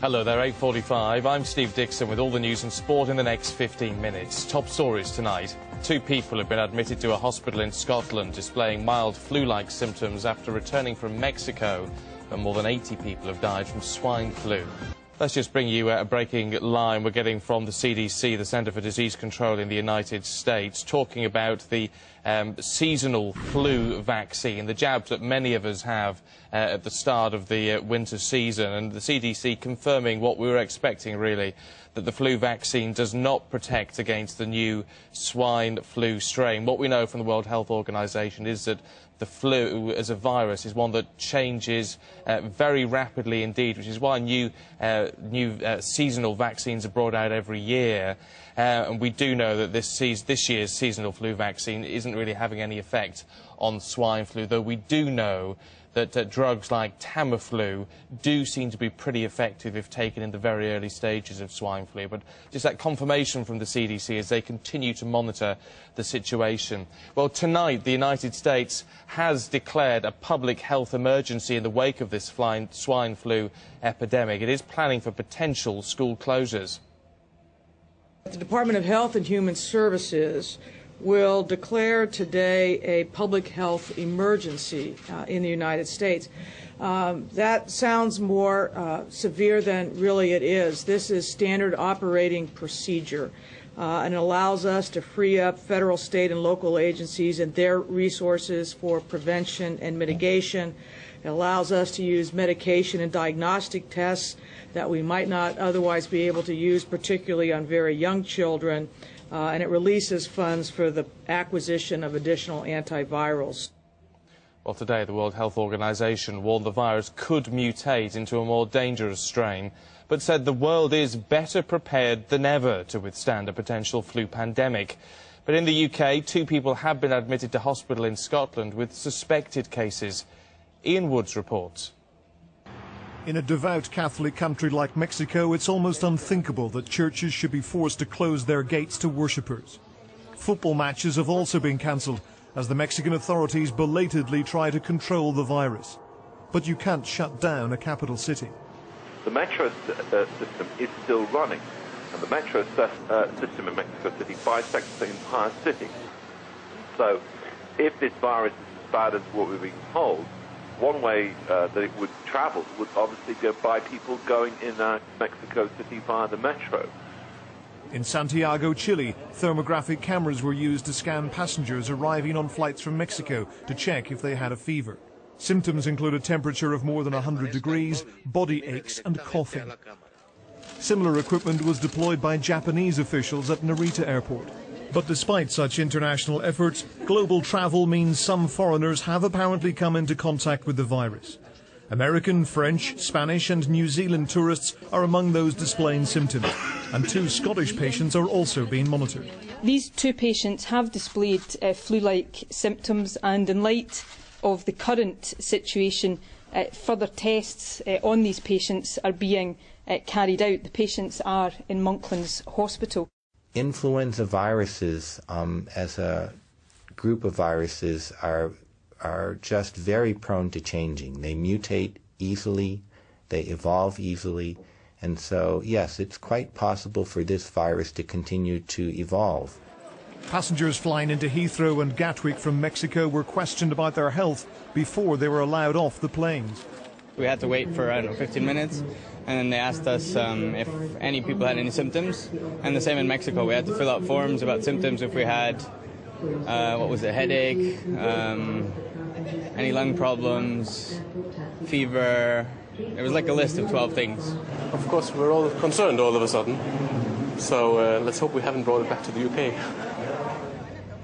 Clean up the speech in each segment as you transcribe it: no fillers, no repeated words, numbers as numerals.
Hello there, 8:45. I'm Steve Dixon with all the news and sport in the next 15 minutes. Top stories tonight. 2 people have been admitted to a hospital in Scotland displaying mild flu-like symptoms after returning from Mexico, and more than 80 people have died from swine flu. Let's just bring you a breaking line we're getting from the CDC, the Centre for Disease Control in the United States, talking about the seasonal flu vaccine, the jabs that many of us have at the start of the winter season, and the CDC confirming what we were expecting, really, that the flu vaccine does not protect against the new swine flu strain. What we know from the World Health Organization is that the flu as a virus is one that changes very rapidly indeed, which is why new seasonal vaccines are brought out every year. And we do know that this year's seasonal flu vaccine isn't really having any effect on swine flu, though we do know that drugs like Tamiflu do seem to be pretty effective if taken in the very early stages of swine flu. But just that confirmation from the CDC as they continue to monitor the situation. Well, tonight the United States has declared a public health emergency in the wake of this swine flu epidemic. It is planning for potential school closures. The Department of Health and Human Services will declare today a public health emergency in the United States. That sounds more severe than really it is. This is standard operating procedure, and it allows us to free up federal, state, and local agencies and their resources for prevention and mitigation. It allows us to use medication and diagnostic tests that we might not otherwise be able to use, particularly on very young children. And it releases funds for the acquisition of additional antivirals. Well, today the World Health Organization warned the virus could mutate into a more dangerous strain, but said the world is better prepared than ever to withstand a potential flu pandemic. But in the UK, 2 people have been admitted to hospital in Scotland with suspected cases. Ian Woods reports. In a devout Catholic country like Mexico, it's almost unthinkable that churches should be forced to close their gates to worshippers. Football matches have also been cancelled as the Mexican authorities belatedly try to control the virus. But you can't shut down a capital city. The metro system is still running, and the metro system in Mexico City bisects the entire city. So if this virus is as bad as what we've been told, one way that it would travel would obviously go by people going in Mexico City via the metro. In Santiago, Chile, thermographic cameras were used to scan passengers arriving on flights from Mexico to check if they had a fever. Symptoms include a temperature of more than 100 degrees, body aches and coughing. Similar equipment was deployed by Japanese officials at Narita Airport. But despite such international efforts, global travel means some foreigners have apparently come into contact with the virus. American, French, Spanish and New Zealand tourists are among those displaying symptoms, and 2 Scottish patients are also being monitored. These 2 patients have displayed flu-like symptoms, and in light of the current situation, further tests on these patients are being carried out. The patients are in Monklands Hospital. Influenza viruses, as a group of viruses, are just very prone to changing. They mutate easily, they evolve easily, and so, yes, it's quite possible for this virus to continue to evolve. Passengers flying into Heathrow and Gatwick from Mexico were questioned about their health before they were allowed off the planes. We had to wait for, 15 minutes, and then they asked us if any people had any symptoms. And the same in Mexico. We had to fill out forms about symptoms if we had, headache, any lung problems, fever. It was like a list of 12 things. Of course, we're all concerned all of a sudden. So let's hope we haven't brought it back to the UK.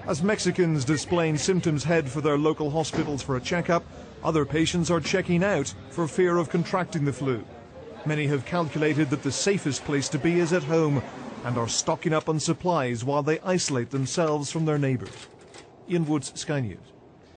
As Mexicans displaying symptoms head for their local hospitals for a checkup, other patients are checking out for fear of contracting the flu. Many have calculated that the safest place to be is at home and are stocking up on supplies while they isolate themselves from their neighbours. Ian Woods, Sky News.